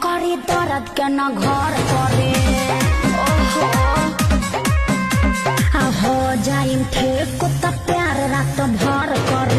करी दर्द के न घर करे ओहो हो जाइम ठीक तो प्यार रात भर कर